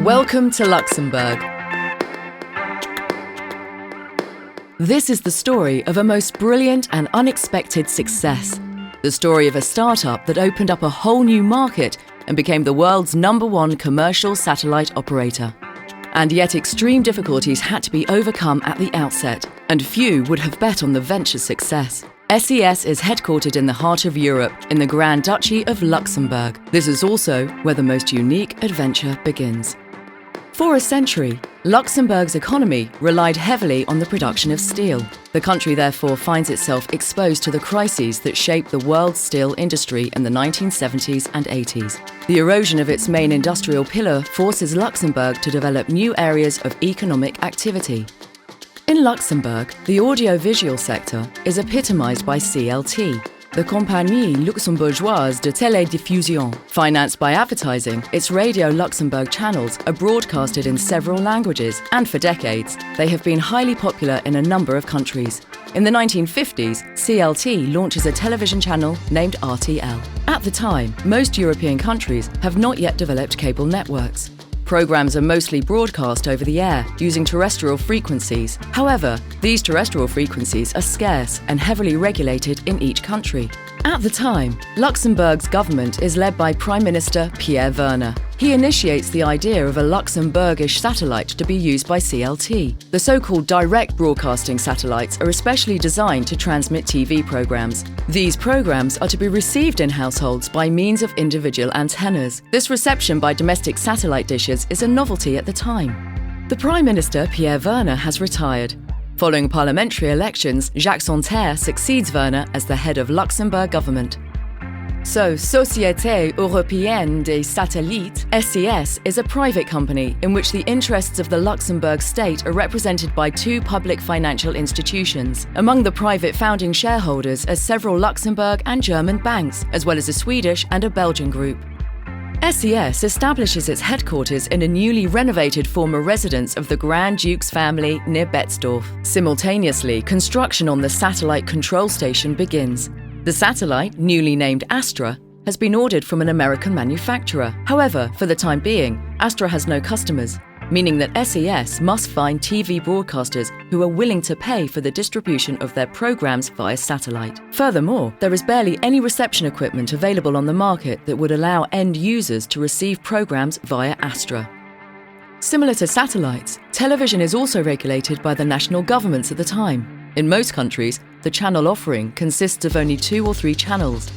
Welcome to Luxembourg. This is the story of a most brilliant and unexpected success. The story of a startup that opened up a whole new market and became the world's #1 commercial satellite operator. And yet extreme difficulties had to be overcome at the outset, and few would have bet on the venture's success. SES is headquartered in the heart of Europe, in the Grand Duchy of Luxembourg. This is also where the most unique adventure begins. For a century, Luxembourg's economy relied heavily on the production of steel. The country therefore finds itself exposed to the crises that shaped the world's steel industry in the 1970s and 80s. The erosion of its main industrial pillar forces Luxembourg to develop new areas of economic activity. In Luxembourg, the audiovisual sector is epitomized by CLT, the Compagnie Luxembourgeoise de Télédiffusion. Financed by advertising, its Radio Luxembourg channels are broadcasted in several languages, and for decades, they have been highly popular in a number of countries. In the 1950s, CLT launches a television channel named RTL. At the time, most European countries have not yet developed cable networks. Programs are mostly broadcast over the air, using terrestrial frequencies. However, these terrestrial frequencies are scarce and heavily regulated in each country. At the time, Luxembourg's government is led by Prime Minister Pierre Werner. He initiates the idea of a Luxembourgish satellite to be used by CLT. The so-called direct broadcasting satellites are especially designed to transmit TV programs. These programs are to be received in households by means of individual antennas. This reception by domestic satellite dishes is a novelty at the time. The Prime Minister, Pierre Werner, has retired. Following parliamentary elections, Jacques Santer succeeds Werner as the head of Luxembourg government. So, Société Européenne des Satellites, SES, is a private company in which the interests of the Luxembourg state are represented by two public financial institutions. Among the private founding shareholders are several Luxembourg and German banks, as well as a Swedish and a Belgian group. SES establishes its headquarters in a newly renovated former residence of the Grand Duke's family near Betzdorf. Simultaneously, construction on the satellite control station begins. The satellite, newly named Astra, has been ordered from an American manufacturer. However, for the time being, Astra has no customers, meaning that SES must find TV broadcasters who are willing to pay for the distribution of their programs via satellite. Furthermore, there is barely any reception equipment available on the market that would allow end users to receive programs via Astra. Similar to satellites, television is also regulated by the national governments at the time. In most countries, the channel offering consists of only 2 or 3 channels.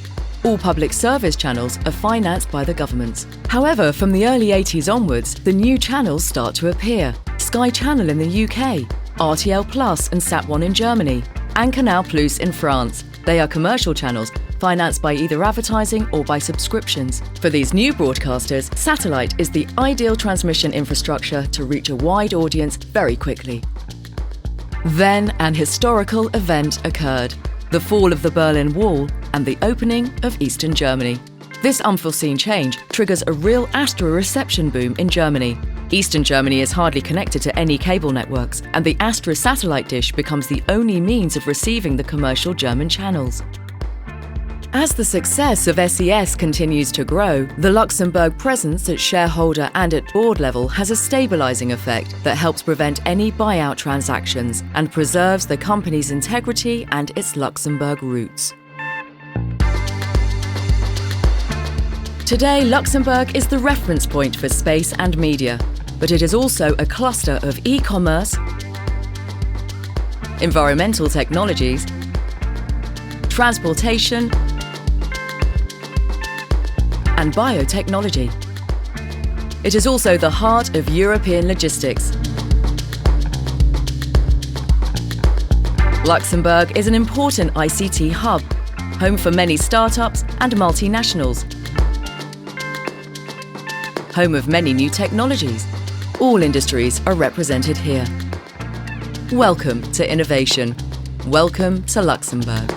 All public service channels are financed by the governments. However, from the early 80s onwards, the new channels start to appear. Sky Channel in the UK, RTL Plus and Sat1 in Germany, and Canal Plus in France. They are commercial channels financed by either advertising or by subscriptions. For these new broadcasters, satellite is the ideal transmission infrastructure to reach a wide audience very quickly. Then an historical event occurred: the fall of the Berlin Wall and the opening of Eastern Germany. This unforeseen change triggers a real Astra reception boom in Germany. Eastern Germany is hardly connected to any cable networks, and the Astra satellite dish becomes the only means of receiving the commercial German channels. As the success of SES continues to grow, the Luxembourg presence at shareholder and at board level has a stabilizing effect that helps prevent any buyout transactions and preserves the company's integrity and its Luxembourg roots. Today, Luxembourg is the reference point for space and media, but it is also a cluster of e-commerce, environmental technologies, transportation, and biotechnology. It is also the heart of European logistics. Luxembourg is an important ICT hub, home for many startups and multinationals, home of many new technologies. All industries are represented here. Welcome to innovation. Welcome to Luxembourg.